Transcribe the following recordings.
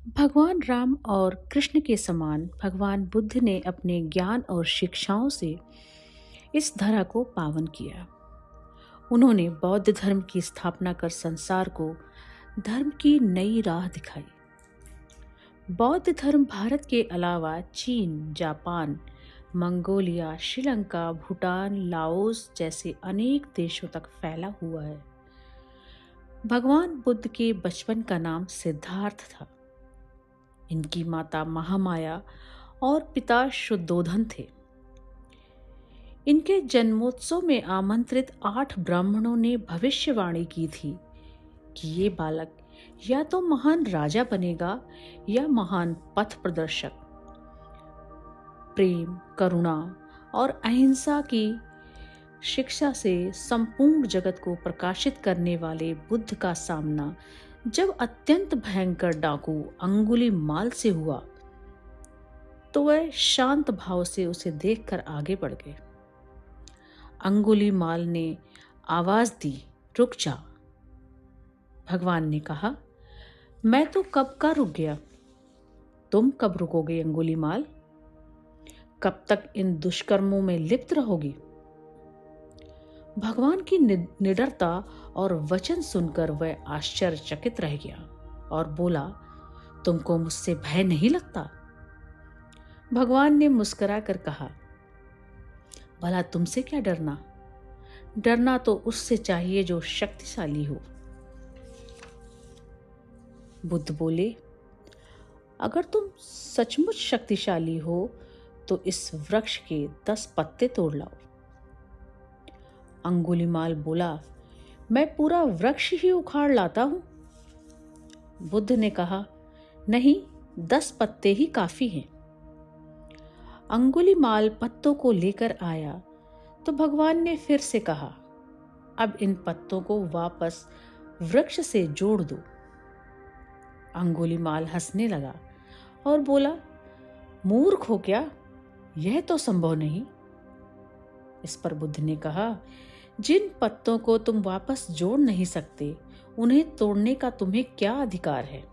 भगवान राम और कृष्ण के समान भगवान बुद्ध ने अपने ज्ञान और शिक्षाओं से इस धरा को पावन किया। उन्होंने बौद्ध धर्म की स्थापना कर संसार को धर्म की नई राह दिखाई। बौद्ध धर्म भारत के अलावा चीन, Japan, Mongolia, Sri Lanka, Bhutan, Laos जैसे अनेक देशों तक फैला हुआ है। भगवान बुद्ध के बचपन का नाम सिद्धार्थ था। इनकी माता महामाया और पिता शुद्धोधन थे। इनके जन्मोत्सव में आमंत्रित 8 ब्राह्मणों ने भविष्यवाणी की थी कि ये बालक या तो महान राजा बनेगा या महान पथ प्रदर्शक। प्रेम, करुणा और अहिंसा की शिक्षा से संपूर्ण जगत को प्रकाशित करने वाले बुद्ध का सामना जब अत्यंत भयंकर डाकू अंगुलीमाल से हुआ तो वह शांत भाव से उसे देखकर आगे बढ़ गए। अंगुलीमाल ने आवाज दी, रुक जा। भगवान ने कहा, मैं तो कब का रुक गया, तुम कब रुकोगे अंगुलीमाल? कब तक इन दुष्कर्मों में लिप्त रहोगी? भगवान की निडरता और वचन सुनकर वह आश्चर्यचकित रह गया और बोला, तुमको मुझसे भय नहीं लगता? भगवान ने मुस्कुराकर कहा, भला तुमसे क्या डरना? डरना तो उससे चाहिए जो शक्तिशाली हो। बुद्ध बोले, अगर तुम सचमुच शक्तिशाली हो तो इस वृक्ष के 10 पत्ते तोड़ लाओ। अंगुलीमाल बोला, मैं पूरा वृक्ष ही उखाड़ लाता हूं। बुद्ध ने कहा, नहीं, 10 पत्ते ही काफी हैं। अंगुलीमाल पत्तों को लेकर आया तो भगवान ने फिर से कहा, अब इन पत्तों को वापस वृक्ष से जोड़ दो। अंगुलीमाल हंसने लगा और बोला, मूर्ख हो क्या, यह तो संभव नहीं। इस पर बुद्ध ने कहा, जिन पत्तों को तुम वापस जोड़ नहीं सकते उन्हें तोड़ने का तुम्हें क्या अधिकार है?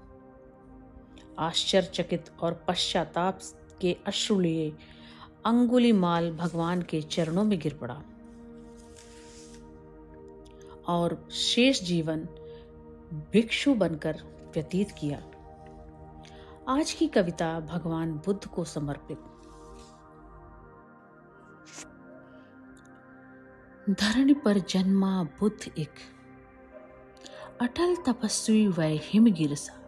आश्चर्यचकित और पश्चाताप के अश्रु लिए अंगुलीमाल भगवान के चरणों में गिर पड़ा और शेष जीवन भिक्षु बनकर व्यतीत किया। आज की कविता भगवान बुद्ध को समर्पित। धरणी पर जन्मा बुद्ध एक अटल तपस्वी वह हिमगिर सा।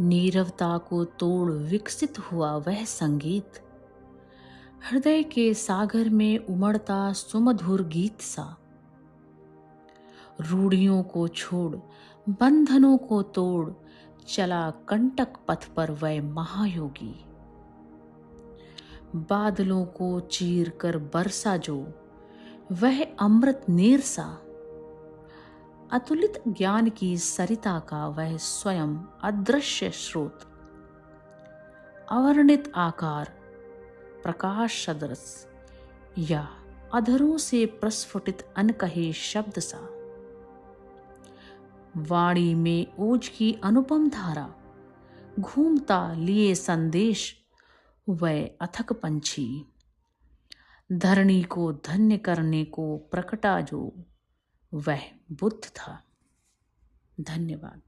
नीरवता को तोड़ विकसित हुआ वह संगीत, हृदय के सागर में उमड़ता सुमधुर गीत सा। रूढ़ियों को छोड़ बंधनों को तोड़ चला कंटक पथ पर वह महायोगी। बादलों को चीर कर बरसा जो वह अमृत नीर सा। अतुलित ज्ञान की सरिता का वह स्वयं अदृश्य स्रोत। अवर्णित आकार, प्रकाश सदृश या अधरों से प्रस्फुटित अनकहे शब्द सा। वाणी में ओज की अनुपम धारा, घूमता लिए संदेश वह अथक पंछी। धरणी को धन्य करने को प्रकटा जो वह बुद्ध था। धन्यवाद।